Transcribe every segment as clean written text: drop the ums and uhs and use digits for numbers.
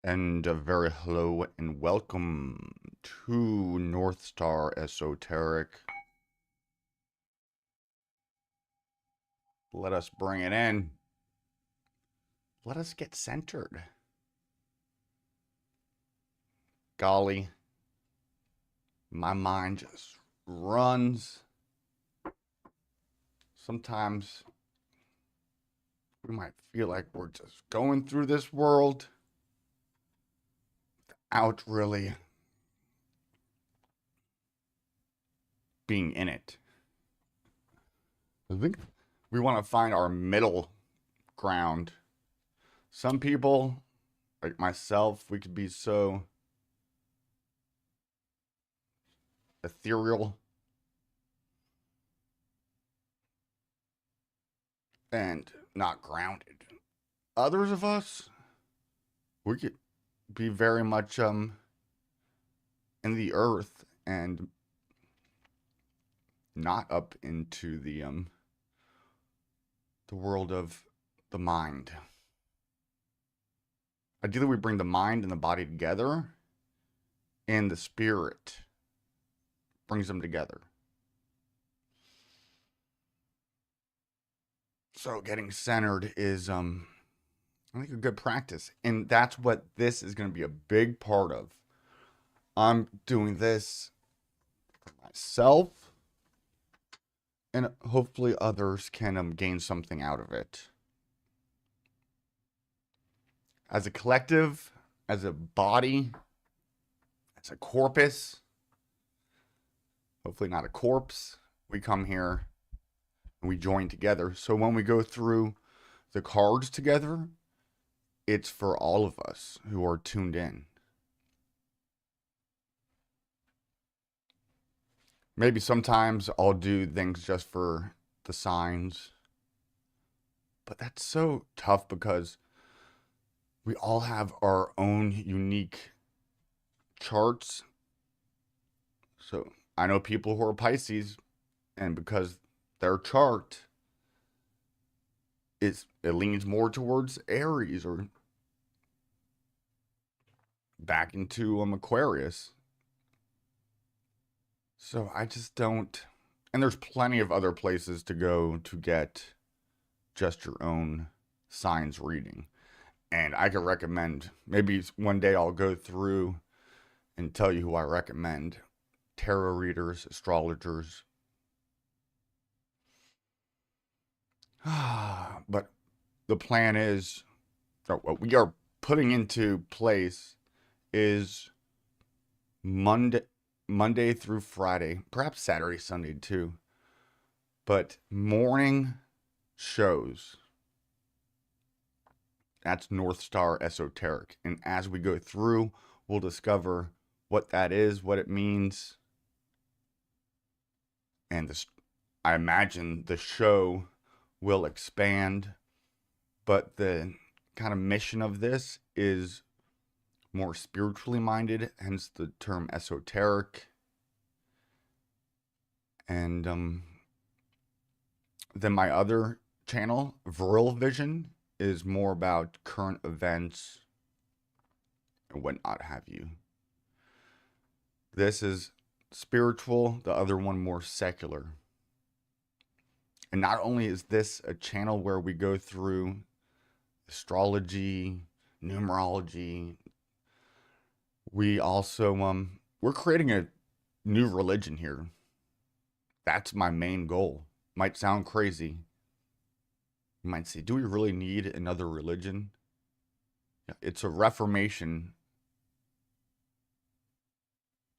And a very hello and welcome to North Star Esoteric. Let us bring it in. Let us get centered. Golly, my mind just runs. Sometimes we might feel like we're just going through this world without really being in it. I think we want to find our middle ground. Some people, like myself, we could be so ethereal and not grounded. Others of us, we could be very much in the earth and not up into the world of the mind. Ideally, we bring the mind and the body together, and the spirit brings them together. So getting centered is I think a good practice, and that's what this is going to be a big part of. I'm doing this for myself, and hopefully others can gain something out of it. As a collective, as a body, as a corpus, hopefully not a corpse, we come here and we join together. So when we go through the cards together, it's for all of us who are tuned in. Maybe sometimes I'll do things just for the signs, but that's so tough because we all have our own unique charts. So I know people who are Pisces, and because their chart it leans more towards Aries or back into Aquarius. So I just don't. And there's plenty of other places to go to get just your own signs reading. And I could recommend, maybe one day I'll go through and tell you who I recommend: tarot readers, astrologers. But the plan is, what we are putting into place is Monday through Friday, perhaps Saturday, Sunday too, but morning shows. That's North Star Esoteric. And as we go through, we'll discover what that is, what it means. And I imagine the show will expand, but the kind of mission of this is more spiritually minded, hence the term esoteric. And then my other channel, Virile Vision, is more about current events and whatnot have you. This is spiritual, the other one more secular. And not only is this a channel where we go through astrology, numerology, we also we're creating a new religion here. That's my main goal. Might sound crazy. You might say, do we really need another religion? It's a reformation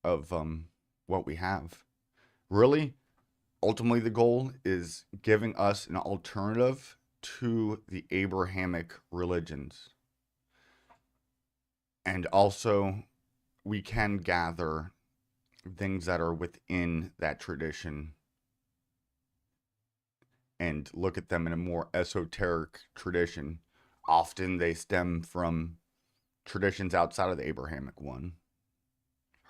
of what we have. Really, ultimately the goal is giving us an alternative to the Abrahamic religions. And also, we can gather things that are within that tradition and look at them in a more esoteric tradition. Often they stem from traditions outside of the Abrahamic one.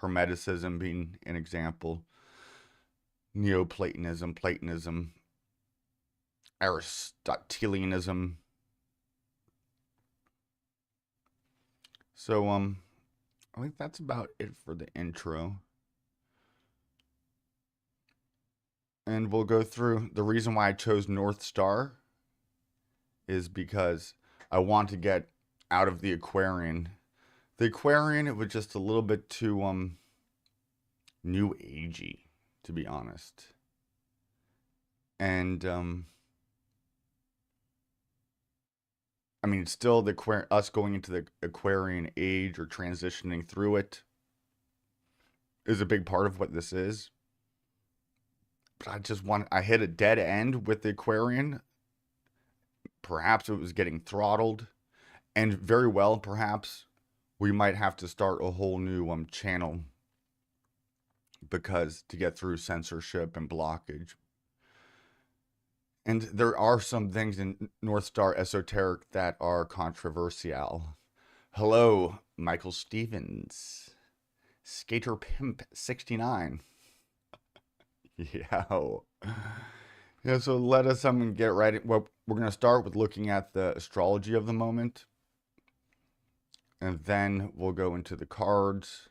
Hermeticism being an example. Neoplatonism, Platonism, Aristotelianism. So, I think that's about it for the intro. And we'll go through the reason why I chose North Star is because I want to get out of the Aquarian. The Aquarian, it was just a little bit too new agey, to be honest. And I mean, still us going into the Aquarian age or transitioning through it is a big part of what this is. But I hit a dead end with the Aquarian. Perhaps it was getting throttled, and very well, perhaps we might have to start a whole new channel because to get through censorship and blockage. And there are some things in North Star Esoteric that are controversial. Hello, Michael Stevens, Skater Pimp 69. Yeah. Yeah, so let us get right. Well, we're going to start with looking at the astrology of the moment. And then we'll go into the cards.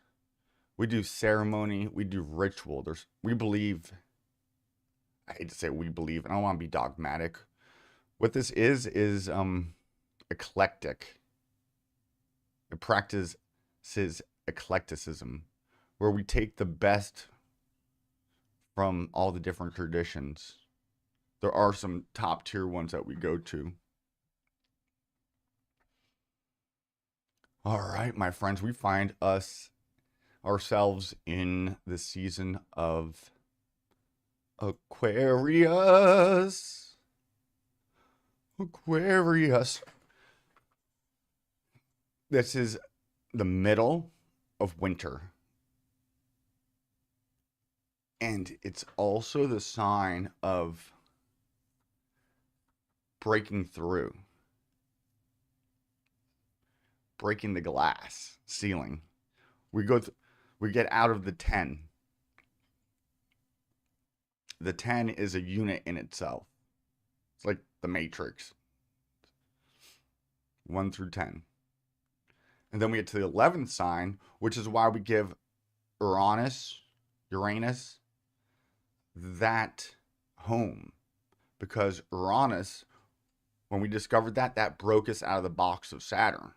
We do ceremony. We do ritual. We believe. I hate to say we believe. I don't want to be dogmatic. What this is eclectic. It practices eclecticism, where we take the best from all the different traditions. There are some top tier ones that we go to. All right, my friends, we find ourselves in the season of Aquarius. Aquarius. This is the middle of winter. And it's also the sign of breaking through. Breaking the glass ceiling. We get out of the 10. The 10 is a unit in itself. It's like the Matrix. 1 through 10. And then we get to the 11th sign, which is why we give Uranus, that home. Because Uranus, when we discovered that broke us out of the box of Saturn.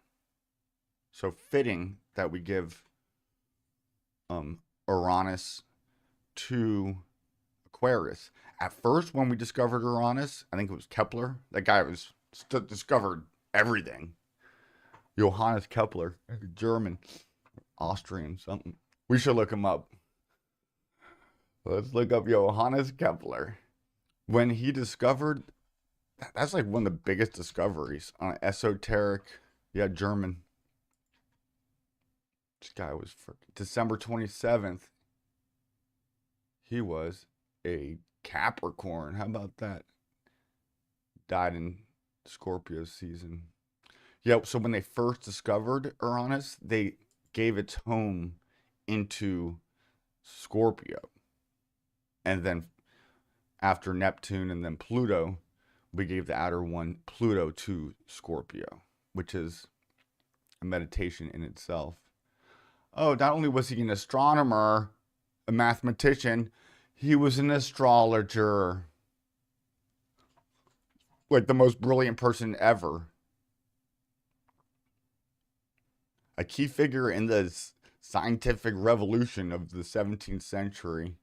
So fitting that we give Uranus to Aquarius. At first, when we discovered Uranus, I think it was Kepler. That guy discovered everything. Johannes Kepler, German, Austrian, something. We should look him up. Let's look up Johannes Kepler. When he discovered, that's like one of the biggest discoveries on esoteric, German. This guy was December 27th. He was a Capricorn. How about that? Died in Scorpio season. Yeah, so when they first discovered Uranus, they gave its home into Scorpio. And then after Neptune and then Pluto, we gave the outer one, Pluto, to Scorpio, which is a meditation in itself. Oh, not only was he an astronomer, a mathematician, he was an astrologer. Like the most brilliant person ever. A key figure in the scientific revolution of the 17th century.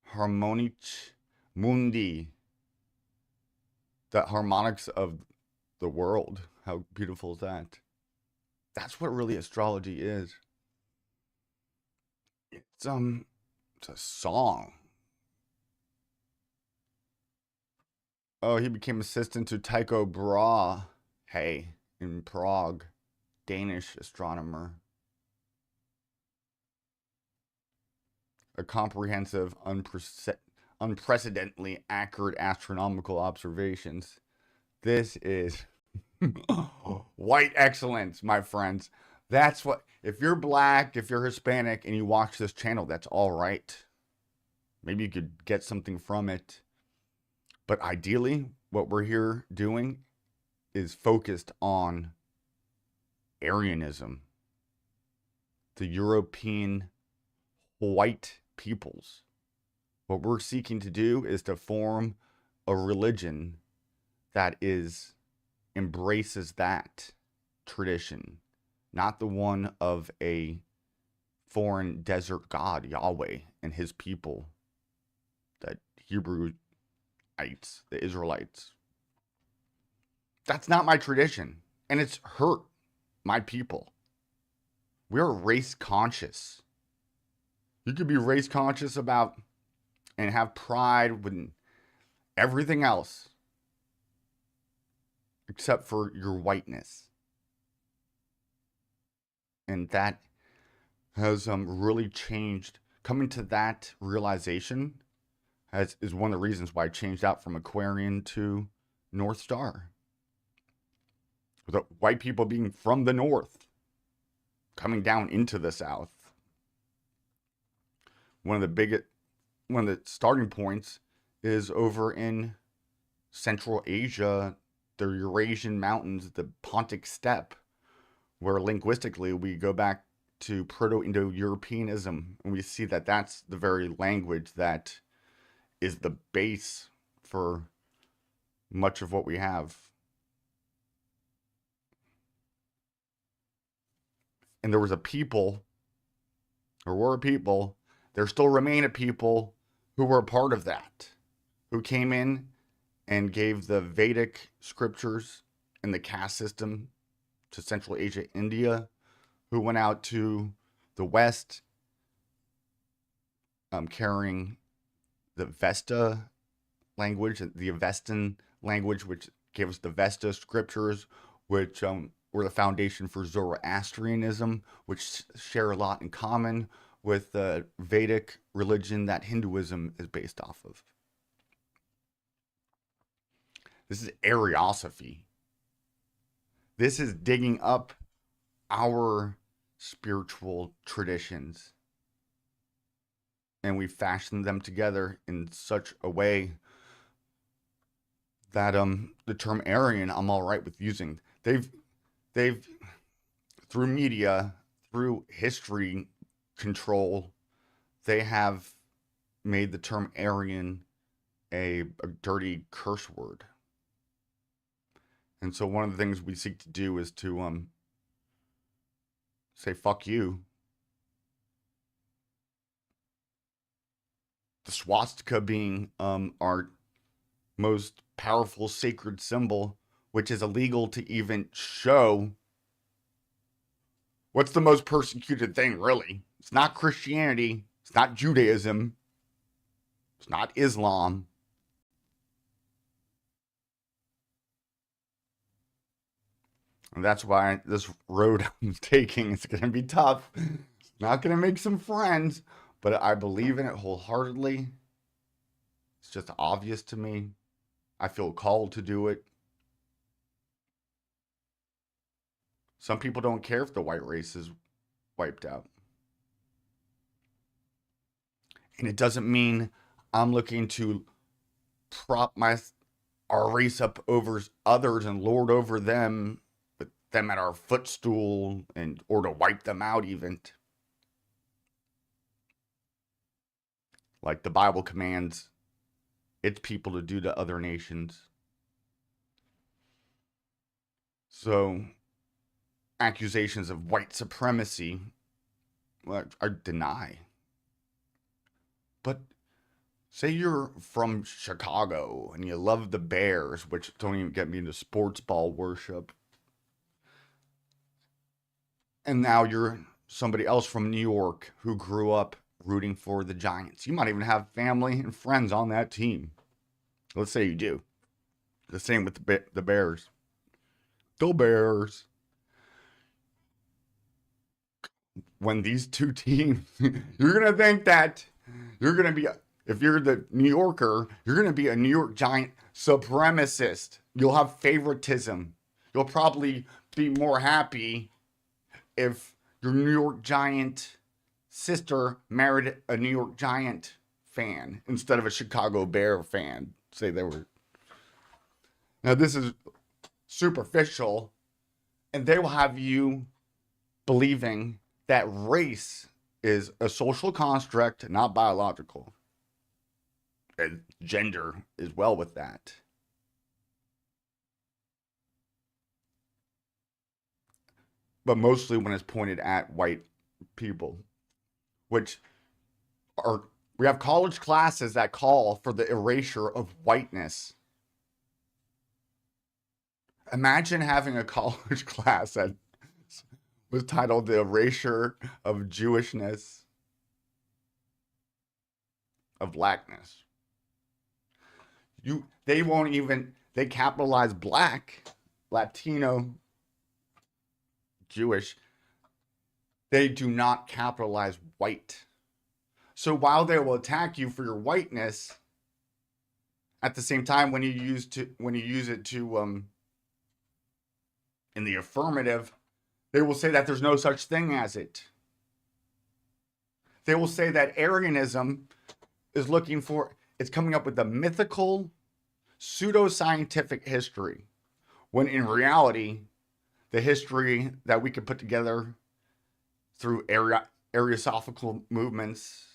Harmonic Mundi. The harmonics of the world. How beautiful is that? That's what really astrology is. It's a song. Oh, he became assistant to Tycho Brahe in Prague, Danish astronomer. A comprehensive, unprecedentedly accurate astronomical observations. This is white excellence, my friends. That's what, if you're black, if you're Hispanic, and you watch this channel, that's all right. Maybe you could get something from it. But ideally, what we're here doing is focused on Aryanism, the European white peoples. What we're seeking to do is to form a religion that embraces that tradition, not the one of a foreign desert god, Yahweh, and his people, the Hebrewites, the Israelites. That's not my tradition, and it's hurt my people. We're race conscious. You could be race conscious about and have pride with everything else except for your whiteness. And that has really changed. Coming to that realization is one of the reasons why I changed out from Aquarian to North Star. The white people being from the north, coming down into the south. One of the starting points is over in Central Asia, the Eurasian mountains, the Pontic steppe, where linguistically we go back to Proto-Indo-Europeanism, and we see that that's the very language that is the base for much of what we have. And there was a people, or were a people, there still remain a people who were a part of that, who came in and gave the Vedic scriptures and the caste system to Central Asia, India, who went out to the West carrying the Vesta language, the Avestan language, which gave us the Vesta scriptures, which were the foundation for Zoroastrianism, which share a lot in common with the Vedic religion that Hinduism is based off of. This is Ariosophy. This is digging up our spiritual traditions. And we fashioned them together in such a way that the term Aryan I'm all right with using. They've through media, through history control, they have made the term Aryan a dirty curse word. And so one of the things we seek to do is to say fuck you. The swastika being our most powerful sacred symbol, which is illegal to even show. What's the most persecuted thing, really? It's not Christianity. It's not Judaism. It's not Islam. And that's why this road I'm taking is going to be tough. It's not going to make some friends, but I believe in it wholeheartedly. It's just obvious to me. I feel called to do it. Some people don't care if the white race is wiped out. And it doesn't mean I'm looking to prop our race up over others and lord over them, with them at our footstool, or to wipe them out even. Like the Bible commands its people to do to other nations. So accusations of white supremacy, well, I deny. But say you're from Chicago and you love the Bears, which don't even get me into sports ball worship. And now you're somebody else from New York who grew up rooting for the Giants. You might even have family and friends on that team. Let's say you do. The same with the Bears. The Bears. When these two teams, you're going to think that you're going to be, if you're the New Yorker, you're going to be a New York Giant supremacist. You'll have favoritism. You'll probably be more happy if your New York Giant sister married a New York Giant fan instead of a Chicago Bear fan. Say they were. Now this is superficial, and they will have you believing that race is a social construct, not biological. And gender is well with that. But mostly when it's pointed at white people, which are, we have college classes that call for the erasure of whiteness. Imagine having a college class that was titled The Erasure of Jewishness, of blackness. They won't even, they capitalize black, Latino, Jewish. They do not capitalize white. So while they will attack you for your whiteness, at the same time, when you use it to in the affirmative, they will say that there's no such thing as it. They will say that Aryanism is it's coming up with a mythical, pseudoscientific history, when in reality, the history that we could put together through Ariosophical movements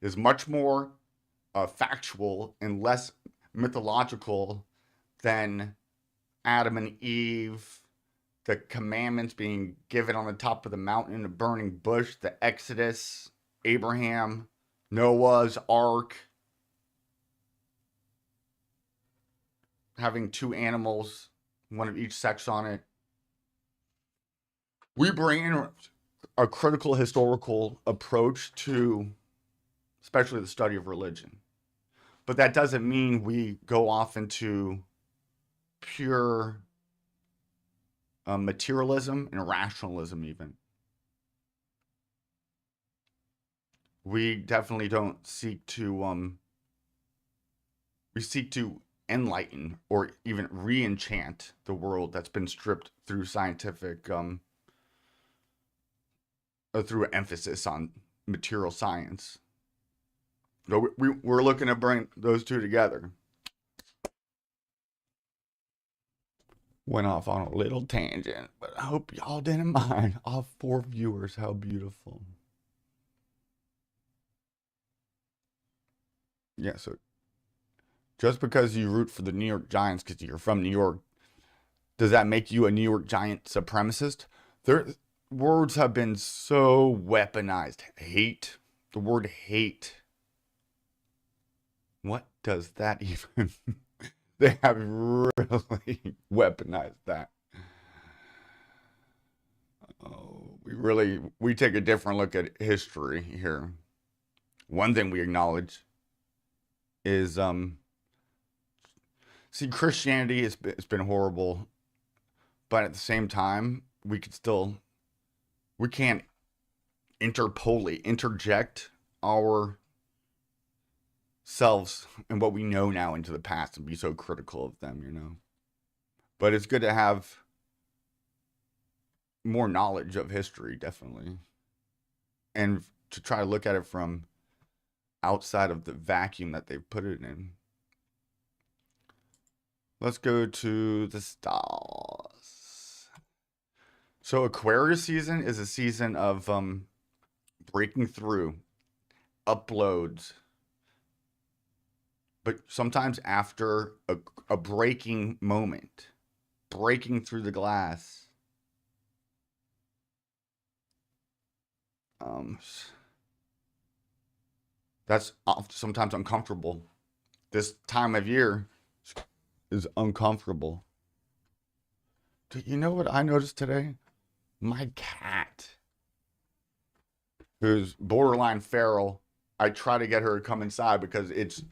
is much more factual and less mythological than Adam and Eve, the commandments being given on the top of the mountain in a burning bush, the Exodus, Abraham, Noah's Ark, having two animals, one of each sex on it. We bring in a critical historical approach to especially the study of religion. But that doesn't mean we go off into pure materialism and rationalism even. We definitely don't seek to we seek to enlighten or even re-enchant the world that's been stripped through scientific through emphasis on material science. So we're looking to bring those two together. Went off on a little tangent, but I hope y'all didn't mind. All 4 viewers, how beautiful. Yeah, so just because you root for the New York Giants because you're from New York, does that make you a New York Giant supremacist? Their words have been so weaponized. Hate. The word hate. What does that even... They have really weaponized that. Oh, we take a different look at history here. One thing we acknowledge is, see, Christianity it's been horrible, but at the same time, we can't interject our selves and what we know now into the past and be so critical of them, you know. But it's good to have more knowledge of history, definitely, and to try to look at it from outside of the vacuum that they've put it in. Let's go to the stars. So Aquarius season is a season of breaking through, uploads, but sometimes after a breaking moment, breaking through the glass. That's sometimes uncomfortable. This time of year is uncomfortable. Do you know what I noticed today? My cat, who's borderline feral, I try to get her to come inside because it's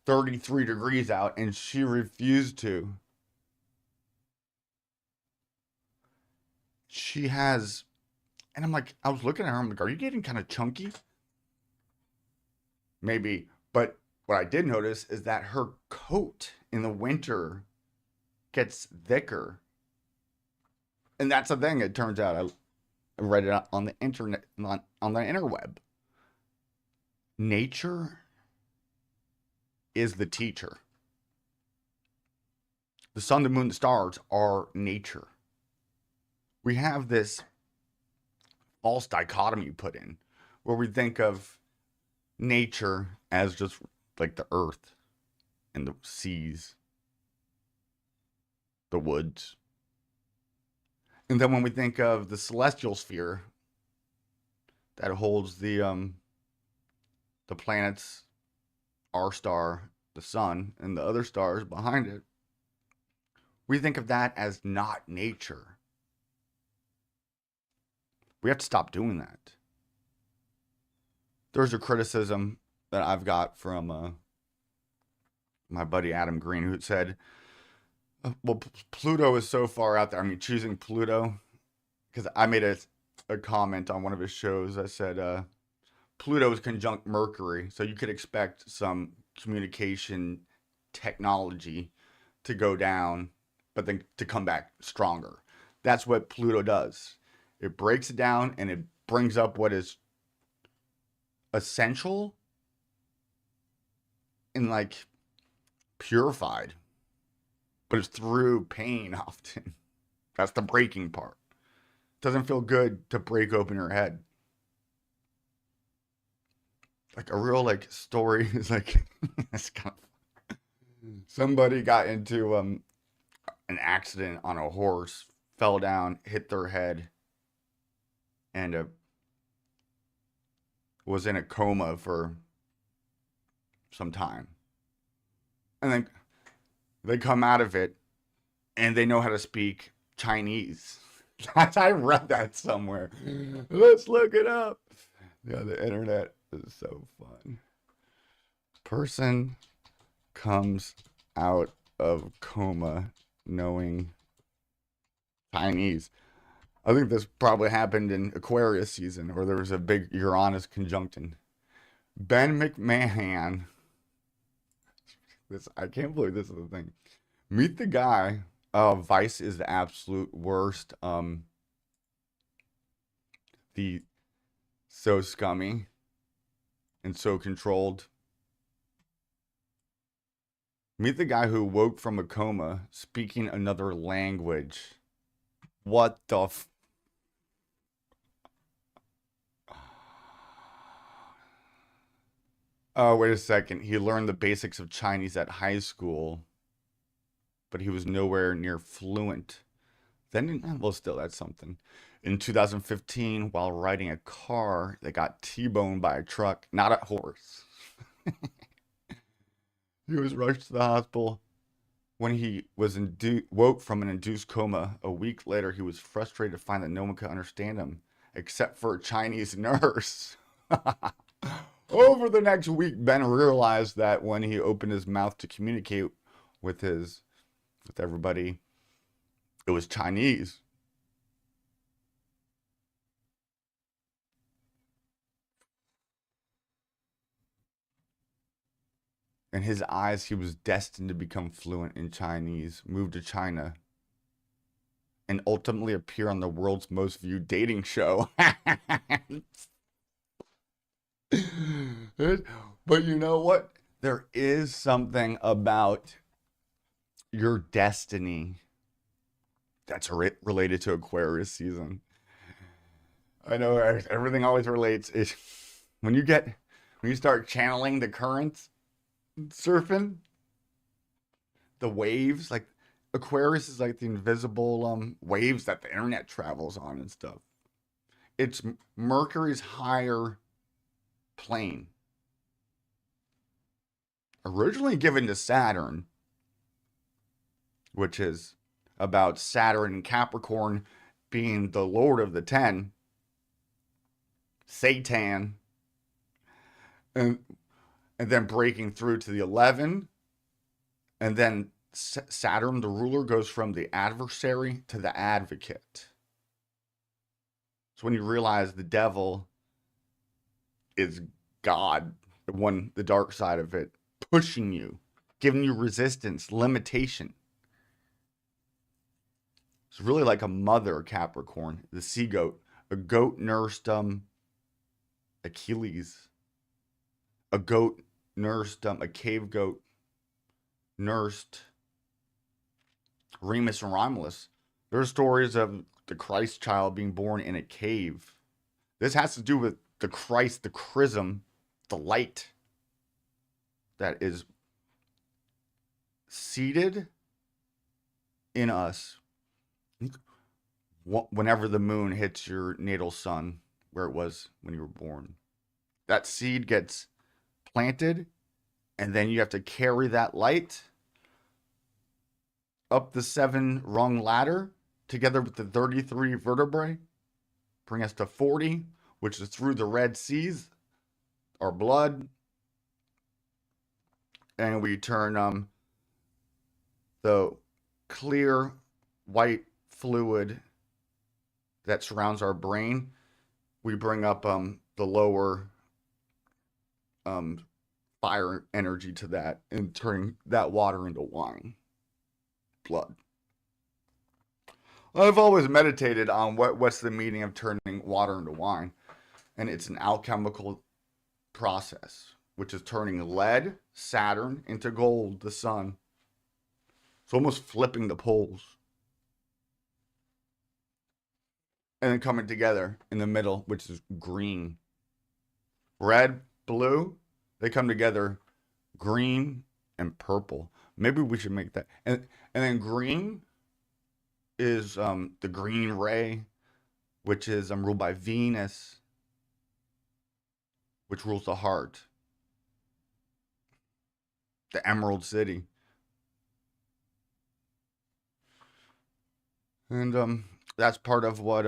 33 degrees out and she refused to. She has, and I'm like, I was looking at her, I'm like, are you getting kind of chunky? Maybe, but what I did notice is that her coat in the winter gets thicker. And that's the thing, it turns out. I read it on the internet, on the interweb. Nature is the teacher. The sun, the moon, the stars are nature. We have this false dichotomy put in where we think of nature as just like the earth and the seas, the woods. And then when we think of the celestial sphere that holds the planets, our star, the sun, and the other stars behind it, we think of that as not nature. We have to stop doing that. There's a criticism that I've got from my buddy Adam Green, who said, well, Pluto is so far out there. I mean, choosing Pluto, because I made a comment on one of his shows that said Pluto is conjunct Mercury, so you could expect some communication technology to go down, but then to come back stronger. That's what Pluto does. It breaks it down and it brings up what is essential and like purified, but it's through pain often. That's the breaking part. It doesn't feel good to break open your head. Like a real like story is like it's kind of, somebody got into an accident on a horse, fell down, hit their head, and was in a coma for some time. And then they come out of it and they know how to speak Chinese. I read that somewhere. Let's look it up. Yeah, the internet is so fun. Person comes out of coma knowing Chinese. I think this probably happened in Aquarius season, or there was a big Uranus conjunction. Ben McMahon. This, I can't believe this is the thing. Meet the guy. Vice is the absolute worst. The so scummy and so controlled. Meet the guy who woke from a coma speaking another language. What the Oh, wait a second. He learned the basics of Chinese at high school, but he was nowhere near fluent. Then, well, still, that's something. In 2015, while riding a car, they got T-boned by a truck, not a horse. He was rushed to the hospital. When he was woke from an induced coma, a week later, he was frustrated to find that no one could understand him, except for a Chinese nurse. Over the next week, Ben realized that when he opened his mouth to communicate with everybody, it was Chinese. In his eyes, he was destined to become fluent in Chinese, move to China, and ultimately appear on the world's most viewed dating show. But you know what? There is something about your destiny that's related to Aquarius season. I know everything always relates. When you start channeling the currents, surfing, the waves, like Aquarius is like the invisible waves that the internet travels on and stuff. It's Mercury's higher plane. Originally given to Saturn, which is about Saturn and Capricorn being the Lord of the 10, Satan, and then breaking through to the 11, and then Saturn, the ruler, goes from the adversary to the advocate. So when you realize the devil is God, the dark side of it, pushing you, giving you resistance, limitation. It's really like a mother Capricorn, the sea goat. A goat nursed Achilles. A cave goat nursed Remus and Romulus. There are stories of the Christ child being born in a cave. This has to do with the Christ, the chrism, the light that is seated in us whenever the moon hits your natal sun, where it was when you were born. That seed gets planted, and then you have to carry that light up the 7-rung ladder together with the 33 vertebrae, bring us to 40, which is through the Red Seas, our blood, and we turn the clear white fluid that surrounds our brain. We bring up the lower fire energy to that and turning that water into wine, blood. I've always meditated on what's the meaning of turning water into wine, and it's an alchemical process, which is turning lead, Saturn, into gold, the sun. It's almost flipping the poles. And then coming together in the middle, which is green. Red, blue, they come together, green and purple. Maybe we should make that. And then green is the green ray, which is ruled by Venus, which rules the heart. The Emerald City. And that's part of what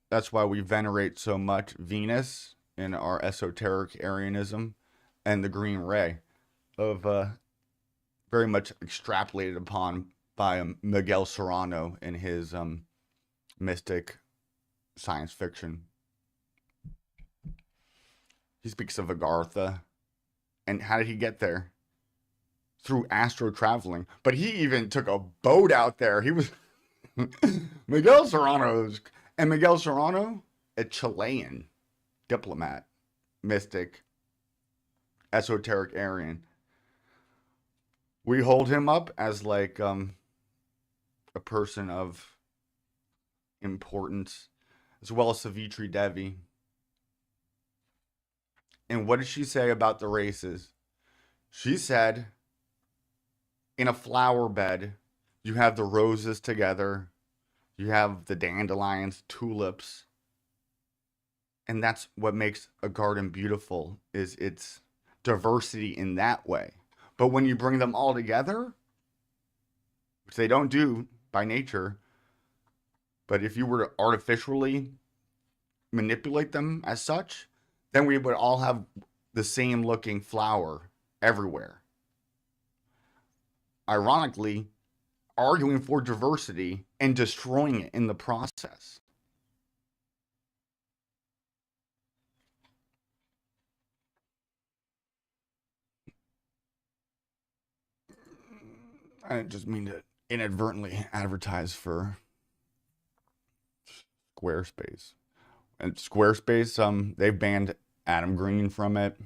that's why we venerate so much Venus in our esoteric Arianism, and the green ray of very much extrapolated upon by Miguel Serrano in his mystic science fiction. He speaks of Agartha, and how did he get there? Through astro traveling. But he even took a boat out there. He was Miguel Serrano, a Chilean diplomat, mystic, esoteric Aryan. We hold him up as like a person of importance, as well as Savitri Devi. And what did she say about the races? She said, in a flower bed, you have the roses together, you have the dandelions, tulips, and that's what makes a garden beautiful, is its diversity in that way. But when you bring them all together, which they don't do by nature, but if you were to artificially manipulate them as such, then we would all have the same looking flower everywhere. Ironically, arguing for diversity and destroying it in the process. I didn't just mean to inadvertently advertise for Squarespace. And Squarespace, they've banned Adam Green from it.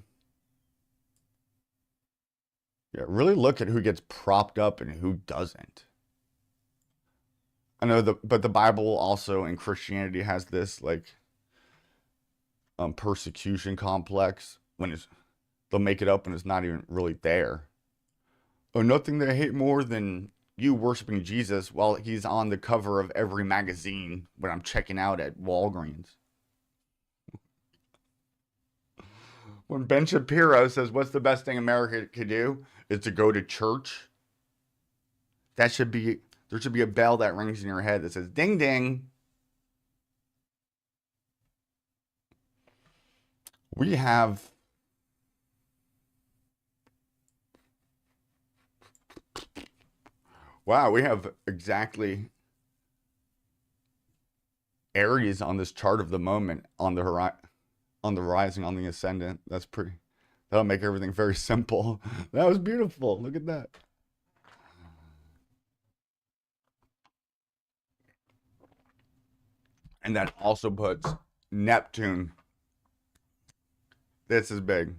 Yeah, really look at who gets propped up and who doesn't. I know but the Bible also in Christianity has this like persecution complex when they'll make it up when it's not even really there. Oh, nothing they hate more than you worshiping Jesus while he's on the cover of every magazine when I'm checking out at Walgreens. When Ben Shapiro says, what's the best thing America could do is to go to church, there should be a bell that rings in your head that says, ding, ding. We have exactly Aries on this chart of the moment on the rising, on the ascendant. That'll make everything very simple. That was beautiful. Look at that. And that also puts Neptune. This is big.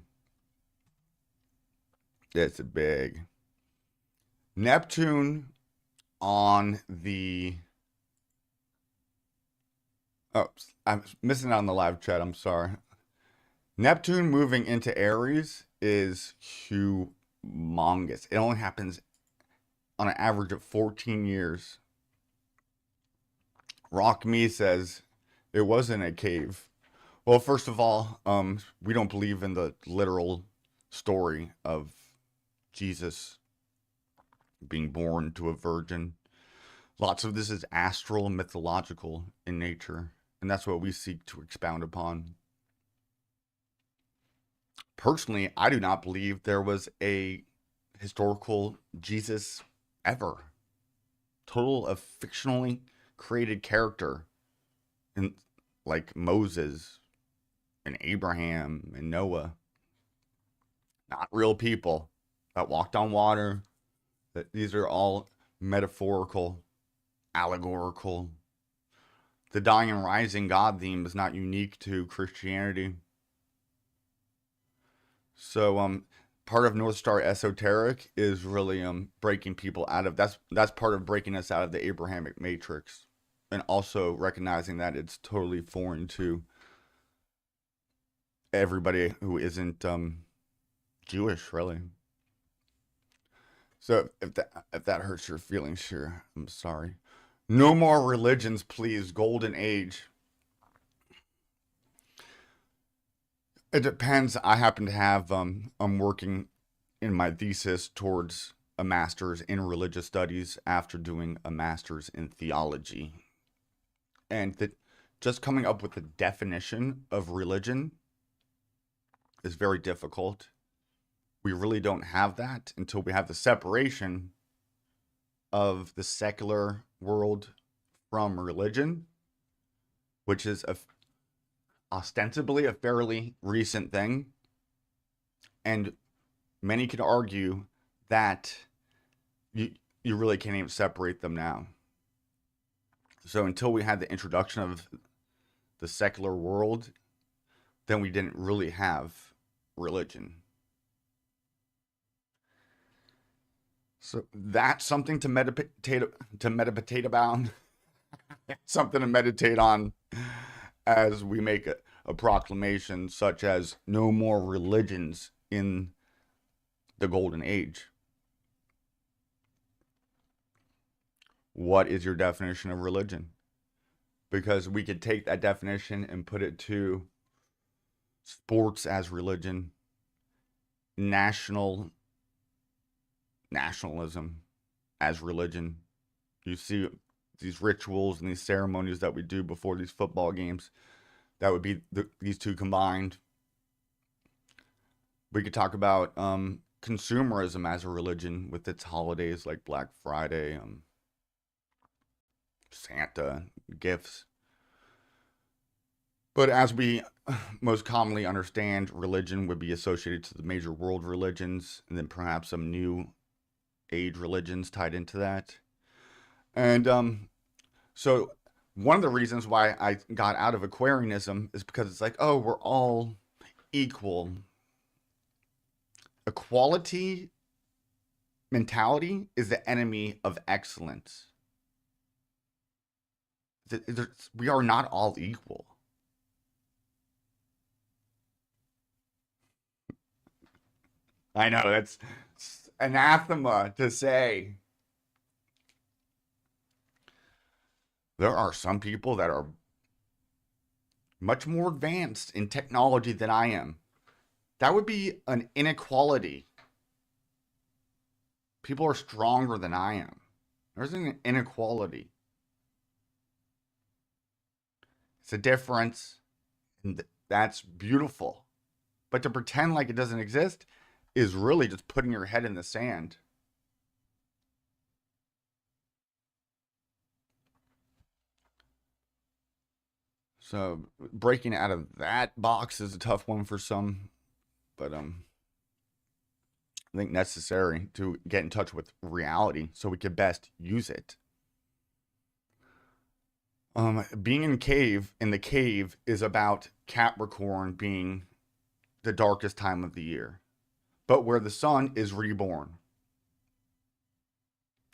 This is big. Neptune on the... Oh, I'm missing out on the live chat. I'm sorry. Neptune moving into Aries is humongous. It only happens on an average of 14 years. Rock Me says it wasn't a cave. Well, first of all, we don't believe in the literal story of Jesus being born to a virgin. Lots of this is astral and mythological in nature, and that's what we seek to expound upon. Personally, I do not believe there was a historical Jesus ever. Total of fictionally created character, in, like Moses and Abraham and Noah. Not real people that walked on water. That these are all metaphorical, allegorical. The dying and rising God theme is not unique to Christianity. So part of North Star Esoteric is really breaking people out of that's part of breaking us out of the Abrahamic matrix, and also recognizing that it's totally foreign to everybody who isn't Jewish, really. So if that hurts your feelings, sure, I'm sorry. No more religions, please. Golden age. It depends. I happen to have I'm working in my thesis towards a master's in religious studies after doing a master's in theology. And that just coming up with the definition of religion is very difficult. We really don't have that until we have the separation of the secular world from religion, which is ostensibly a fairly recent thing. And many could argue that you really can't even separate them now. So until we had the introduction of the secular world, then we didn't really have religion. So that's something to meditate about, something to meditate on as we make a proclamation such as no more religions in the golden age. What is your definition of religion? Because we could take that definition and put it to sports as religion, nationalism as religion. You see these rituals and these ceremonies that we do before these football games. That would be these two combined. We could talk about consumerism as a religion with its holidays like Black Friday, Santa, gifts. But as we most commonly understand, religion would be associated to the major world religions, and then perhaps some new age religions tied into that. And so one of the reasons why I got out of Aquarianism is because it's like, oh, we're all equal. Equality mentality is the enemy of excellence. We are not all equal. I know, that's anathema to say. There are some people that are much more advanced in technology than I am. That would be an inequality. People are stronger than I am. There's an inequality. It's a difference, and that's beautiful. But to pretend like it doesn't exist is really just putting your head in the sand. So breaking out of that box is a tough one for some, but I think necessary to get in touch with reality so we could best use it. Being in the cave is about Capricorn being the darkest time of the year, but where the sun is reborn.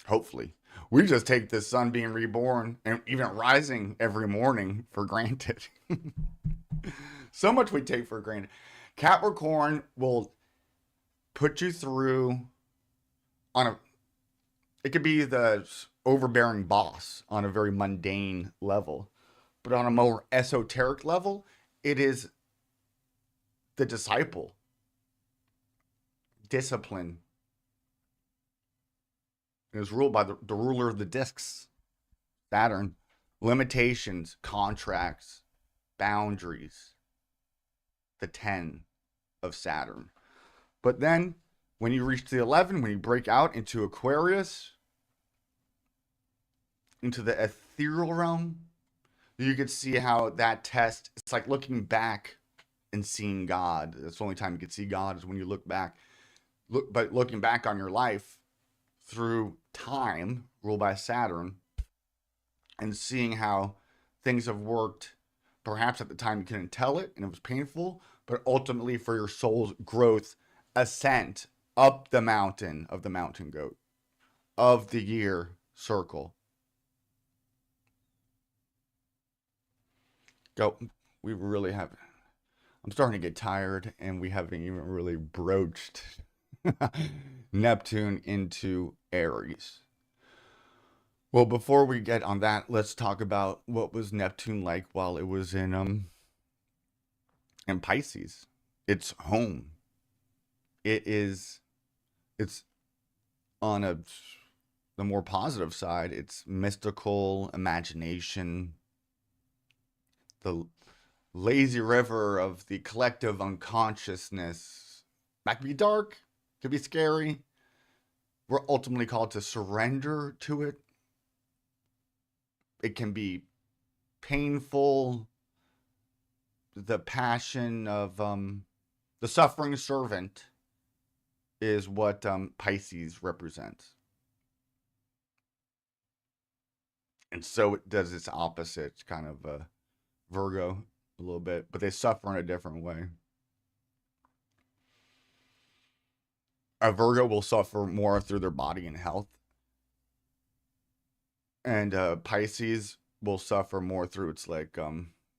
Hopefully. We just take the sun being reborn and even rising every morning for granted. So much we take for granted. Capricorn will put you through on a, it could be the overbearing boss on a very mundane level, but on a more esoteric level, it is the disciple, discipline. It is ruled by the ruler of the discs, Saturn. Limitations, contracts, boundaries, the 10 of Saturn. But then when you reach the 11, when you break out into Aquarius, into the ethereal realm, you could see how that test, it's like looking back and seeing God. That's the only time you can see God is when you look back. But looking back on your life through time, ruled by Saturn, and seeing how things have worked. Perhaps at the time you couldn't tell it and it was painful, but ultimately for your soul's growth, ascent up the mountain of the mountain goat, of the year circle. Go. We really have. I'm starting to get tired, and we haven't even really broached Neptune into Aries. Well, before we get on that, let's talk about what was Neptune like while it was in Pisces. It's home. It's on the more positive side, it's mystical, imagination, the lazy river of the collective unconsciousness. That could be dark, could be scary. We're ultimately called to surrender to it. It can be painful. The passion of the suffering servant is what Pisces represents. And so it does its opposite, kind of Virgo a little bit, but they suffer in a different way. A Virgo will suffer more through their body and health, and Pisces will suffer more through its like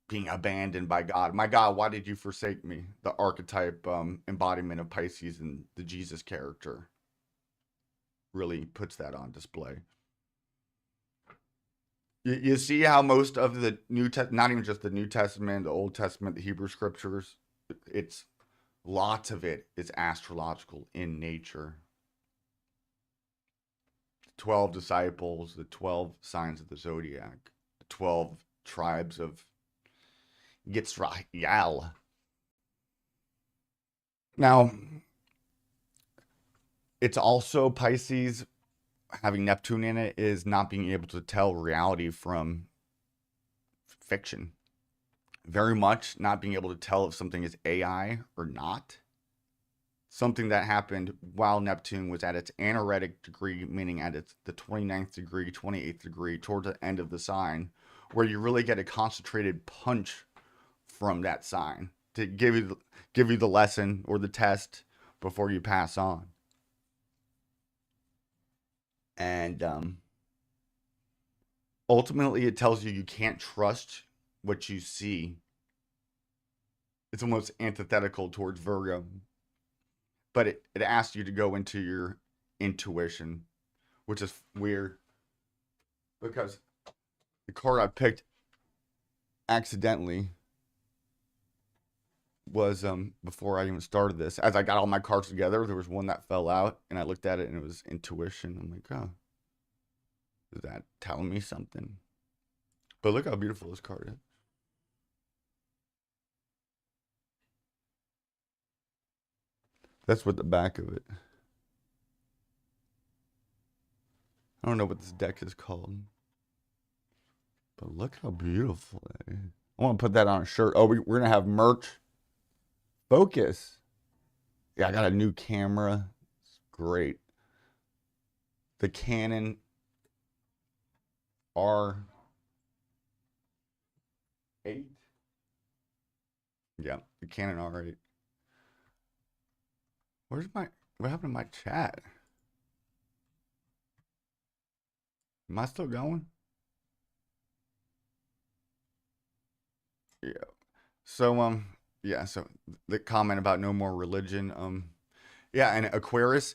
being abandoned by God. My God, why did you forsake me? The archetype embodiment of Pisces and the Jesus character really puts that on display. You see how most of the not even just the New Testament, the Old Testament, the Hebrew scriptures, it's lots of it is astrological in nature. 12 disciples, the 12 signs of the zodiac, the 12 tribes of Yitzhak. Now, it's also Pisces having Neptune in it is not being able to tell reality from fiction. Very much not being able to tell if something is AI or not. Something that happened while Neptune was at its anaretic degree, meaning at the 29th degree, 28th degree, towards the end of the sign, where you really get a concentrated punch from that sign to give you the lesson or the test before you pass on. And ultimately, it tells you can't trust what you see. It's almost antithetical towards Virgo. But it asks you to go into your intuition, which is weird because the card I picked accidentally was before I even started this. As I got all my cards together, there was one that fell out, and I looked at it, and it was intuition. I'm like, oh, is that telling me something? But look how beautiful this card is. That's what the back of it. I don't know what this deck is called, but look how beautiful that is. I want to put that on a shirt. Oh, we're gonna have merch. Focus. Yeah, I got a new camera. It's great. The Canon R8. Yeah, the Canon R8. What happened to my chat? Am I still going? Yeah. So yeah, so the comment about no more religion, yeah, and Aquarius,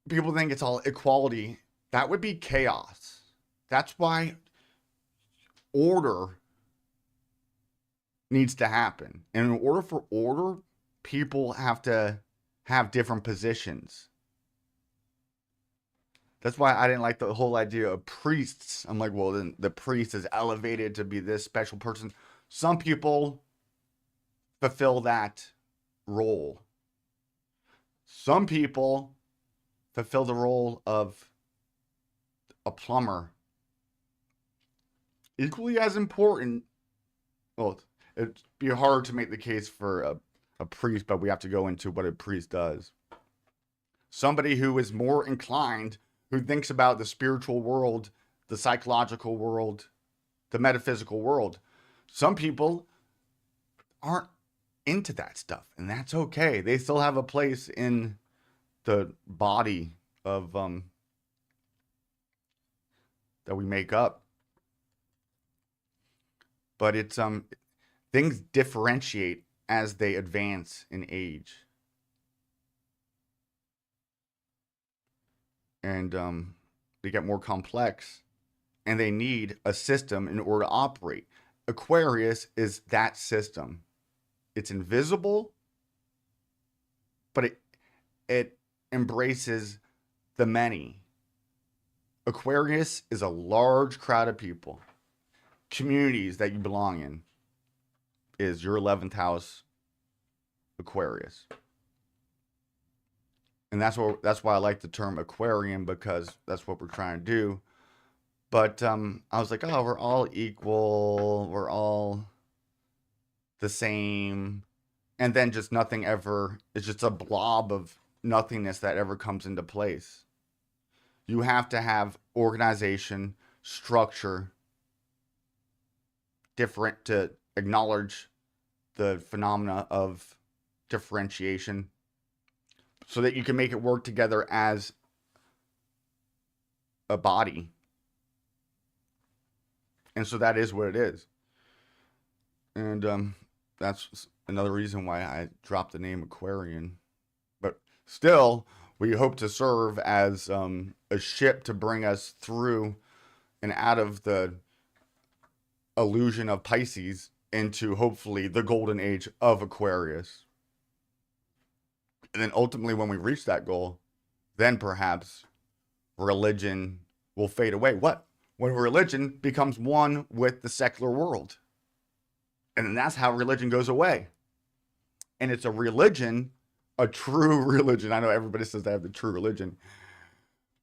people think it's all equality. That would be chaos. That's why order needs to happen. And in order for order, people have to have different positions. That's why I didn't like the whole idea of priests. I'm like, well, then the priest is elevated to be this special person. Some people fulfill that role. Some people fulfill the role of a plumber. Equally as important. Well, it'd be hard to make the case for a priest, but we have to go into what a priest does. Somebody who is more inclined, who thinks about the spiritual world, the psychological world, the metaphysical world. Some people aren't into that stuff, and that's okay. They still have a place in the body of that we make up. But it's things differentiate as they advance in age. And they get more complex, and they need a system in order to operate. Aquarius is that system. It's invisible, but it embraces the many. Aquarius is a large crowd of people. Communities that you belong in is your 11th house, Aquarius. And that's why I like the term Aquarian, because that's what we're trying to do. But I was like, oh, we're all equal, we're all the same, and then just nothing ever. It's just a blob of nothingness that ever comes into place. You have to have organization, structure, different to acknowledge the phenomena of differentiation, so that you can make it work together as a body. And so that is what it is. And that's another reason why I dropped the name Aquarian. But still, we hope to serve as a ship to bring us through and out of the illusion of Pisces into hopefully the golden age of Aquarius. And then ultimately, when we reach that goal, then perhaps religion will fade away. What? When religion becomes one with the secular world. And then that's how religion goes away. And it's a religion, a true religion. I know everybody says they have the true religion,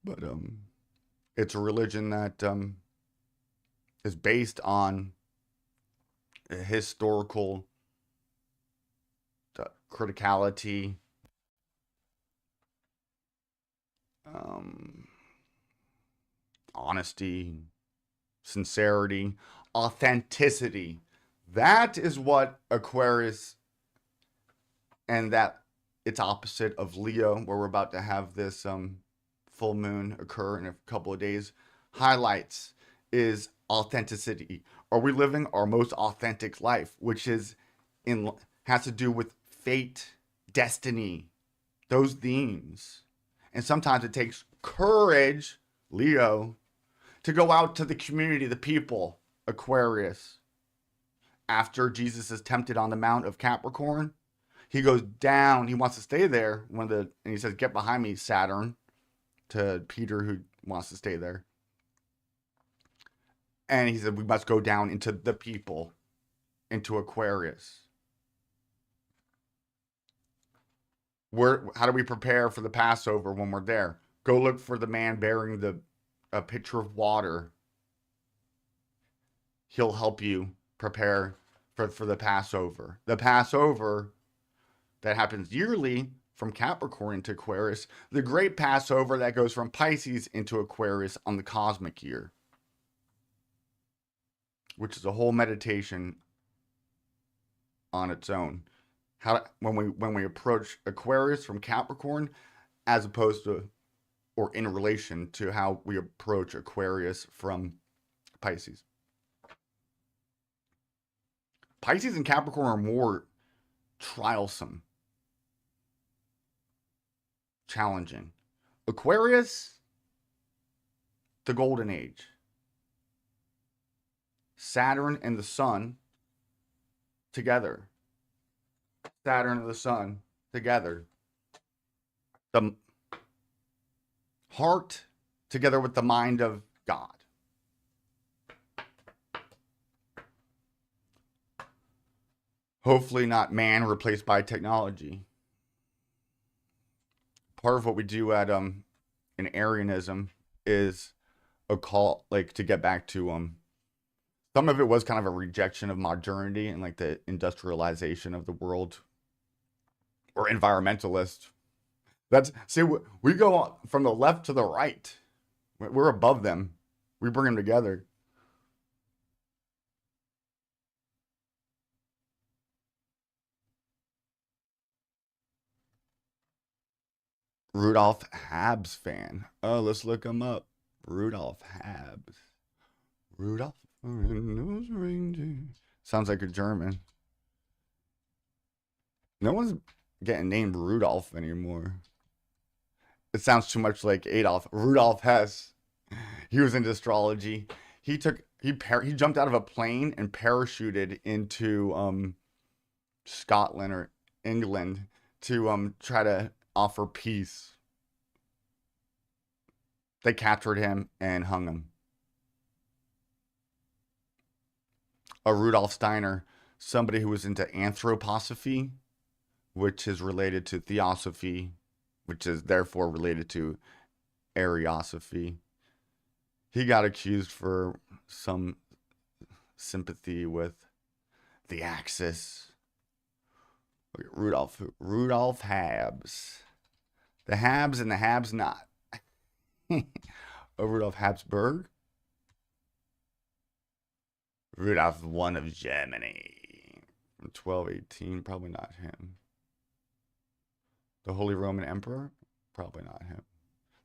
but it's a religion that is based on a historical criticality, honesty, sincerity, authenticity. That is what Aquarius, and that it's opposite of Leo, where we're about to have this full moon occur in a couple of days, highlights is authenticity. Are we living our most authentic life, which is has to do with fate, destiny, those themes. And sometimes it takes courage, Leo, to go out to the community, the people, Aquarius. After Jesus is tempted on the Mount of Capricorn, he goes down. He wants to stay there. And he says, "Get behind me, Saturn," to Peter, who wants to stay there. And he said, "We must go down into the people, into Aquarius." How do we prepare for the Passover when we're there? Go look for the man bearing a pitcher of water. He'll help you prepare for the Passover. The Passover that happens yearly from Capricorn to Aquarius. The great Passover that goes from Pisces into Aquarius on the cosmic year, which is a whole meditation on its own. When we approach Aquarius from Capricorn, as opposed to or in relation to how we approach Aquarius from Pisces. Pisces and Capricorn are more trialsome, challenging. Aquarius, the golden age. Saturn and the sun together. Saturn and the sun together. The heart together with the mind of God. Hopefully not man replaced by technology. Part of what we do at in Arianism is a call, like, to get back to some of it was kind of a rejection of modernity and like the industrialization of the world, or environmentalist. That's, see, we go from the left to the right. We're above them. We bring them together. Rudolph Habs fan. Oh, let's look him up. Rudolph Habs. Rudolph. Sounds like a German. No one's getting named Rudolph anymore. It sounds too much like Adolf. Rudolf Hess. He was into astrology. He jumped out of a plane and parachuted into Scotland or England to try to offer peace. They captured him and hung him. A Rudolf Steiner, somebody who was into anthroposophy, which is related to theosophy, which is therefore related to Ariosophy. He got accused for some sympathy with the Axis. Rudolf Habs. The Habs and the Habs not. Rudolf Habsburg. Rudolf I of Germany. From 1218, probably not him. The Holy Roman Emperor, probably not him.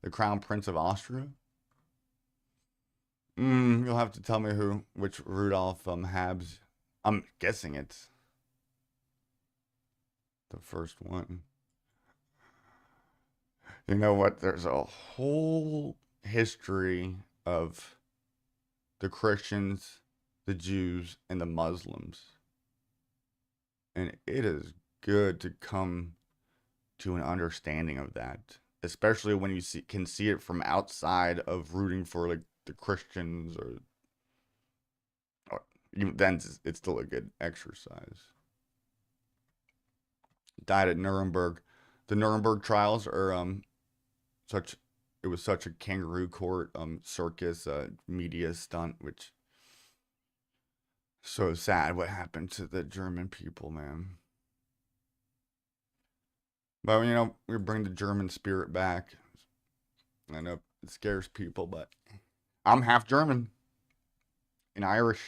The Crown Prince of Austria. You'll have to tell me which Rudolf Habs. I'm guessing it's the first one. You know what? There's a whole history of the Christians, the Jews, and the Muslims. And it is good to come to an understanding of that, especially when you can see it from outside of rooting for like the Christians, or even then it's still a good exercise. Died at Nuremberg. The Nuremberg trials are it was such a kangaroo court circus media stunt, which so sad what happened to the German people, man. But we bring the German spirit back. I know it scares people, but I'm half German and Irish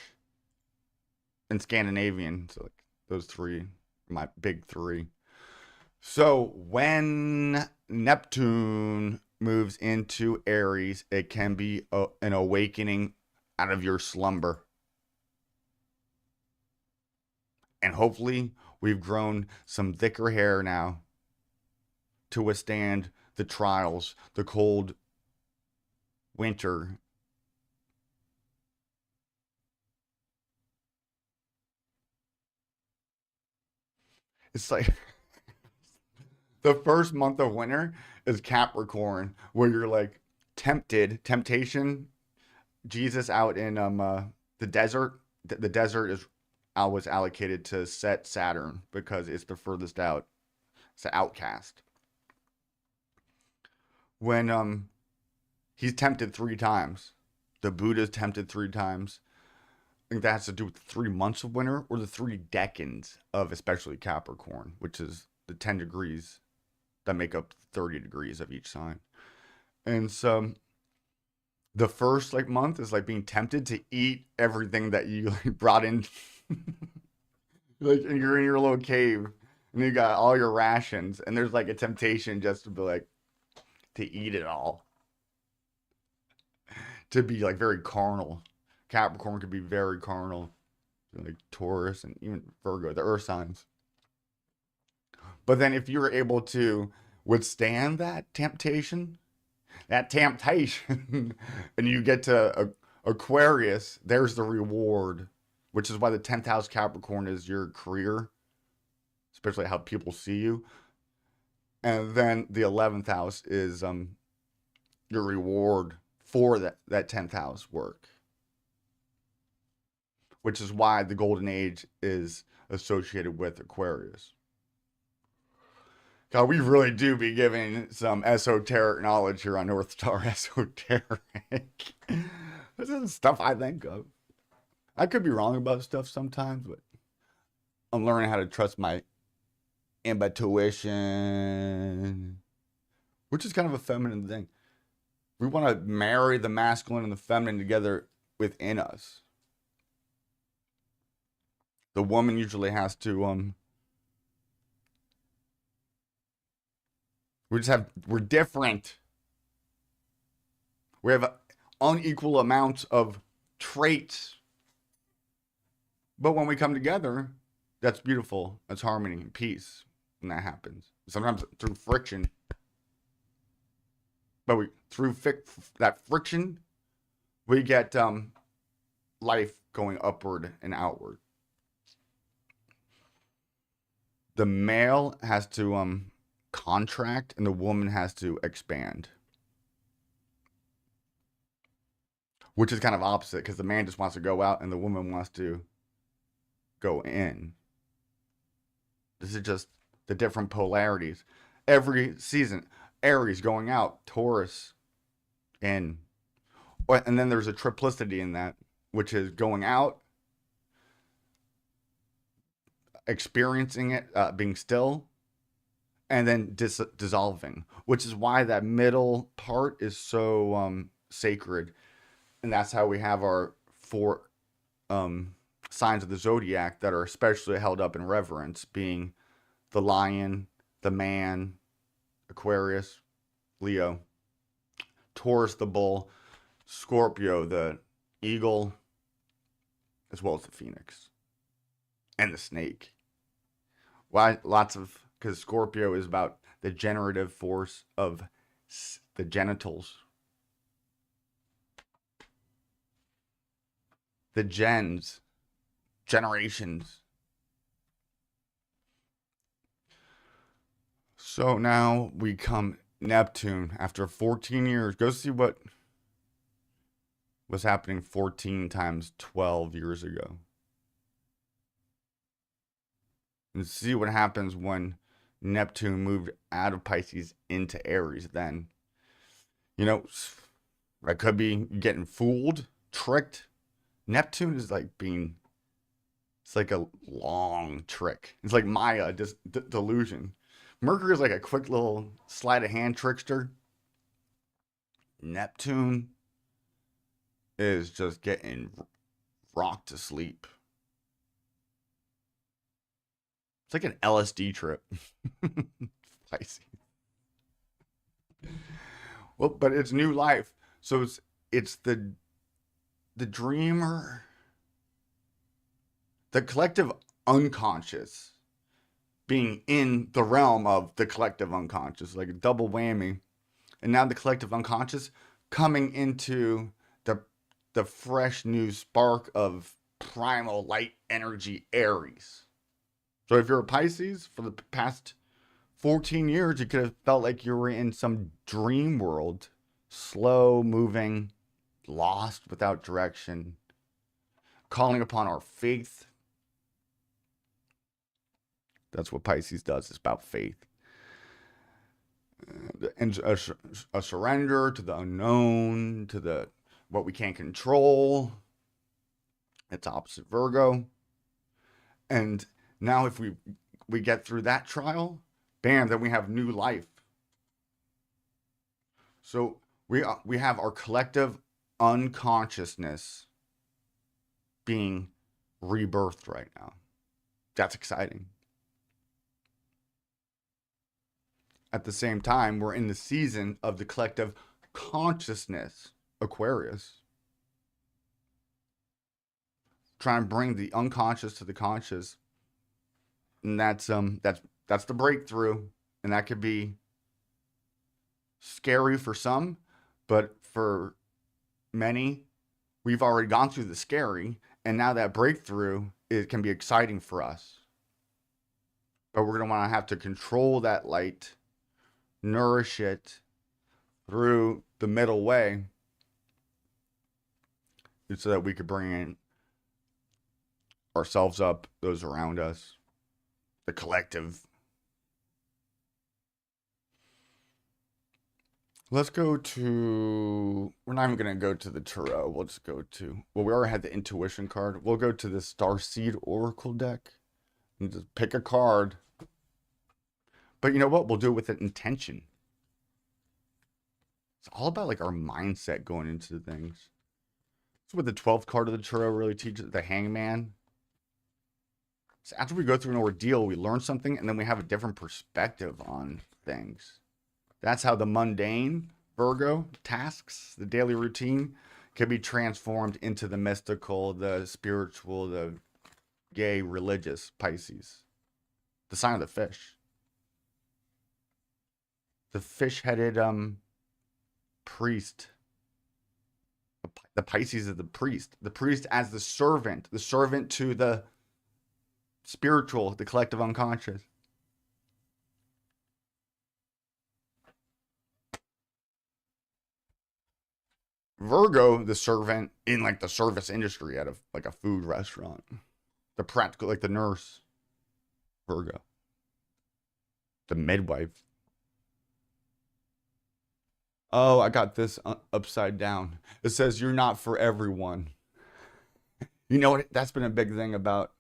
and Scandinavian. So like those three, my big three. So when Neptune moves into Aries, it can be an awakening out of your slumber. And hopefully we've grown some thicker hair now to withstand the trials, the cold winter. It's like the first month of winter is Capricorn, where you're like temptation. Jesus out in the desert. The desert was allocated to set Saturn because it's the furthest out. It's an outcast. When he's tempted 3 times, the Buddha's tempted 3 times. I think that has to do with the 3 months of winter or the 3 decans of especially Capricorn, which is the 10 degrees that make up 30 degrees of each sign. And so the first month is like being tempted to eat everything that you brought in. And you're in your little cave and you got all your rations, and there's like a temptation just to be like to eat it all. to be like very carnal. Capricorn could be very carnal, like Taurus and even Virgo, the earth signs. But then if you're able to withstand that temptation, and you get to Aquarius, there's the reward, which is why the 10th house Capricorn is your career, especially how people see you. And then the 11th house is your reward for that 10th house work, which is why the golden age is associated with Aquarius. God, we really do be giving some esoteric knowledge here on North Star Esoteric. This is stuff I think of. I could be wrong about stuff sometimes, but I'm learning how to trust my intuition, which is kind of a feminine thing. We want to marry the masculine and the feminine together within us. The woman usually has to we're different. We have unequal amounts of traits. But when we come together, that's beautiful. That's harmony and peace. And that happens. Sometimes through friction. But through that friction, we get life going upward and outward. The male has to contract and the woman has to expand, which is kind of opposite because the man just wants to go out and the woman wants to go in. This is just the different polarities. Every season, Aries going out, Taurus in. And then there's a triplicity in that, which is going out, experiencing it, being still, and then dissolving, which is why that middle part is so sacred. And that's how we have our 4 signs of the zodiac that are especially held up in reverence, being the lion, the man, Aquarius, Leo, Taurus, the bull, Scorpio, the eagle, as well as the phoenix and the snake. Why? Because Scorpio is about the generative force of the genitals. The generations. So now we come Neptune after 14 years. Go see what was happening 14 times 12 years ago. And see what happens when Neptune moved out of Pisces into Aries then. You know, I could be getting fooled, tricked. Neptune is like it's like a long trick. It's like Maya, just delusion. Mercury is like a quick little sleight of hand trickster. Neptune is just getting rocked to sleep. It's like an LSD trip. Pisces. Well, but it's new life. So it's the dreamer, the collective unconscious being in the realm of the collective unconscious, like a double whammy. And now the collective unconscious coming into the fresh new spark of primal light energy Aries. So if you're a Pisces, for the past 14 years, you could have felt like you were in some dream world, slow moving, lost without direction, calling upon our faith. That's what Pisces does. It's about faith. And a surrender to the unknown, to what we can't control. It's opposite Virgo. And now if we get through that trial, bam, then we have new life. So we have our collective unconsciousness being rebirthed right now. That's exciting. At the same time, we're in the season of the collective consciousness Aquarius. Trying to bring the unconscious to the conscious. And that's the breakthrough. And that could be scary for some, but for many, we've already gone through the scary, and now that breakthrough, it can be exciting for us. But we're going to want to have to control that light, nourish it through the middle way, so that we could bring in ourselves up, those around us, the collective. Let's go to, we're not even going to go to the Tarot. We'll just go to, well, we already had the Intuition card. We'll go to the Starseed Oracle deck and just pick a card. But you know what? We'll do it with an intention. It's all about like our mindset going into things. That's what the 12th card of the Tarot really teaches, the Hangman. So after we go through an ordeal, we learn something, and then we have a different perspective on things. That's how the mundane, Virgo, tasks, the daily routine, can be transformed into the mystical, the spiritual, the gay, religious, Pisces. The sign of the fish. The fish-headed priest. The Pisces is the priest. The priest as the servant to the spiritual, the collective unconscious. Virgo, the servant in like the service industry at like a food restaurant. The practical, like the nurse. Virgo. The midwife. Oh, I got this upside down. It says you're not for everyone. You know what? That's been a big thing about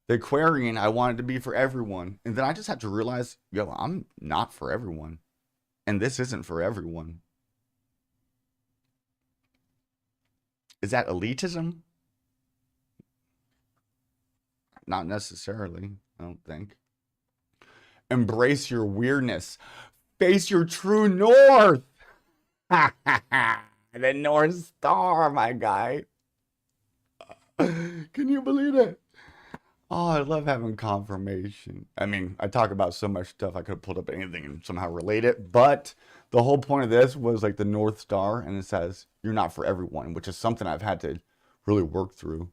the Aquarian. I wanted to be for everyone. And then I just had to realize, yo, I'm not for everyone. And this isn't for everyone. Is that elitism? Not necessarily, I don't think. Embrace your weirdness. Face your true north. The North Star, my guy. Can you believe it? Oh, I love having confirmation. I mean, I talk about so much stuff, I could have pulled up anything and somehow relate it. But the whole point of this was like the North Star, and it says, you're not for everyone, which is something I've had to really work through.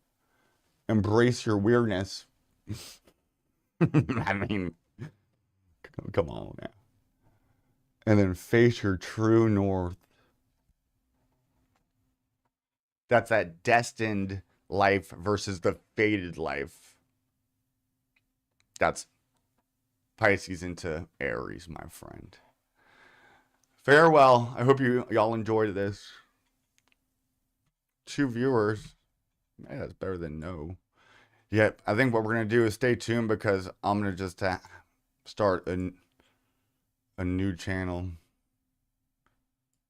Embrace your weirdness. I mean, come on now. And then face your true north. That's that destined life versus the fated life. That's Pisces into Aries, my friend. Farewell. I hope y'all enjoyed this. 2 viewers. Man, that's better than no. Yeah, I think what we're going to do is stay tuned, because I'm going to just start a new channel.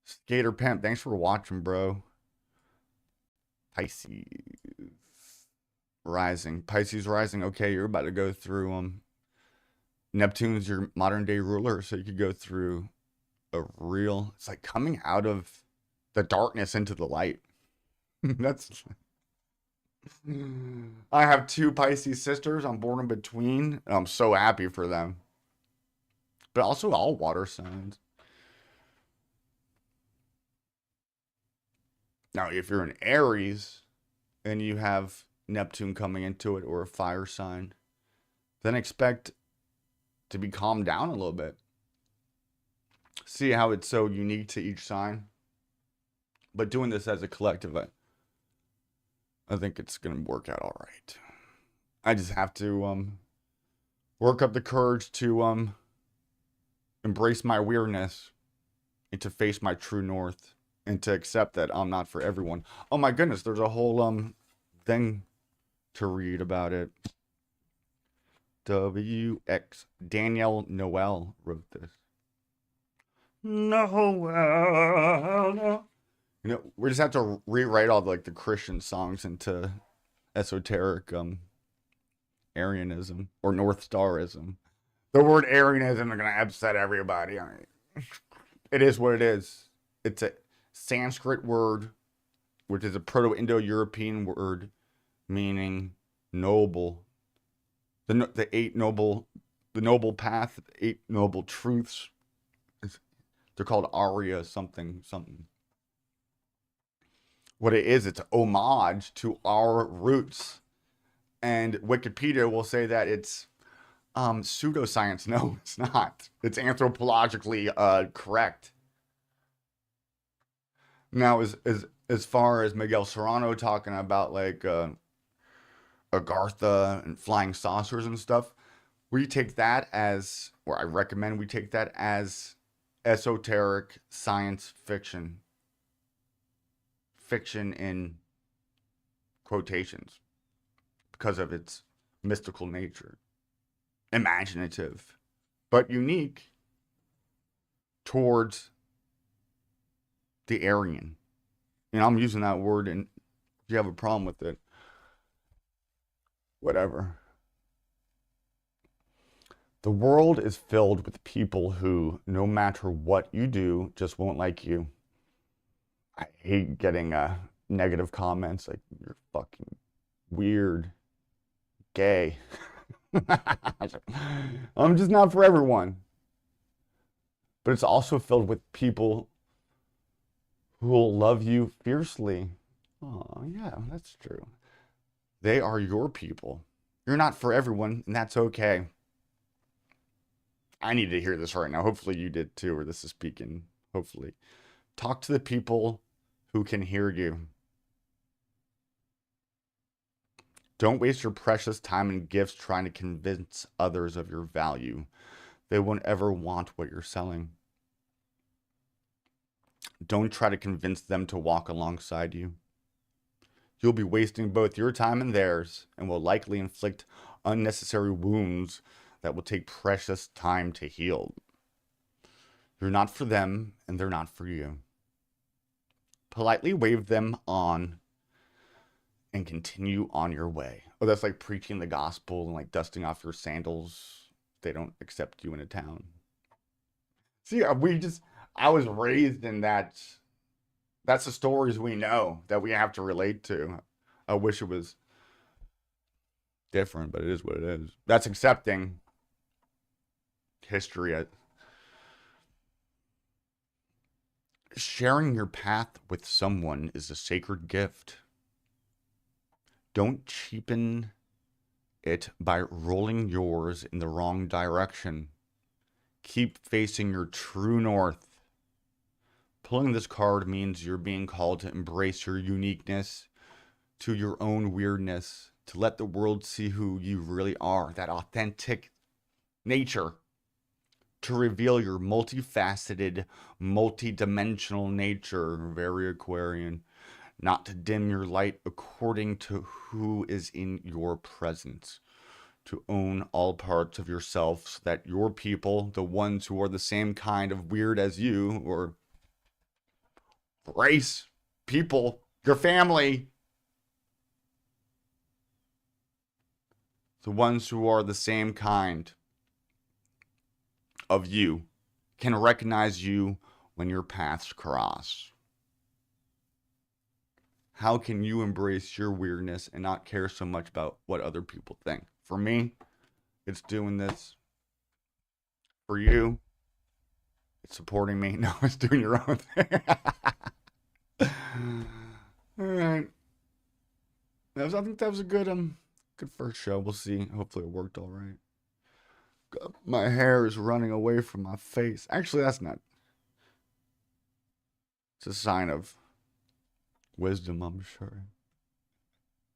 Skater Pimp, thanks for watching, bro. Pisces rising. Pisces rising. Okay, you're about to go through Neptune's your modern day ruler, so you could go through a real, it's like coming out of the darkness into the light. That's I have 2 Pisces sisters. I'm born in between, and I'm so happy for them. But also all water signs. Now, if you're an Aries and you have Neptune coming into it, or a fire sign, then expect to be calmed down a little bit. See how it's so unique to each sign. But doing this as a collective, I think it's going to work out all right. I just have to work up the courage to embrace my weirdness and to face my true north, and to accept that I'm not for everyone. Oh my goodness, there's a whole thing to read about it. WX. Danielle Noel wrote this. Noel, no. You know, we just have to rewrite all the Christian songs into esoteric Arianism or North Starism. The word Arianism is gonna upset everybody. I mean, it is what it is. It's Sanskrit word, which is a Proto-Indo-European word meaning noble. The noble path, the 8 noble truths. They're called Arya something something. What it is, it's homage to our roots. And Wikipedia will say that it's pseudoscience. No, it's not. It's anthropologically correct. Now, as far as Miguel Serrano talking about like Agartha and flying saucers and stuff, we take that as, or I recommend we take that as esoteric science fiction. Fiction in quotations because of its mystical nature. Imaginative, but unique towards the Aryan. You know, I'm using that word, and if you have a problem with it, whatever. The world is filled with people who, no matter what you do, just won't like you. I hate getting negative comments like, you're fucking weird, gay. I'm just not for everyone. But it's also filled with people who will love you fiercely. Oh, yeah, that's true. They are your people. You're not for everyone, and that's okay. I need to hear this right now. Hopefully you did too, or this is speaking. Hopefully. Talk to the people who can hear you. Don't waste your precious time and gifts trying to convince others of your value. They won't ever want what you're selling. Don't try to convince them to walk alongside you. You'll be wasting both your time and theirs, and will likely inflict unnecessary wounds that will take precious time to heal. You're not for them, and they're not for you. Politely wave them on and continue on your way. Oh, that's like preaching the gospel and like dusting off your sandals. They don't accept you in a town. See, I was raised in that. That's the stories we know that we have to relate to. I wish it was different, but it is what it is. That's accepting history. Sharing your path with someone is a sacred gift. Don't cheapen it by rolling yours in the wrong direction. Keep facing your true north. Pulling this card means you're being called to embrace your uniqueness, to your own weirdness, to let the world see who you really are, that authentic nature, to reveal your multifaceted, multi-dimensional nature, very Aquarian, not to dim your light according to who is in your presence, to own all parts of yourself so that your people, the ones who are the same kind of weird as you, or race, people, your family, the ones who are the same kind of you, can recognize you when your paths cross. How can you embrace your weirdness and not care so much about what other people think? For me, it's doing this. For you, it's supporting me. No, it's doing your own thing. All right. I think that was a good first show. We'll see. Hopefully it worked all right. My hair is running away from my face. Actually, that's not. It's a sign of wisdom, I'm sure.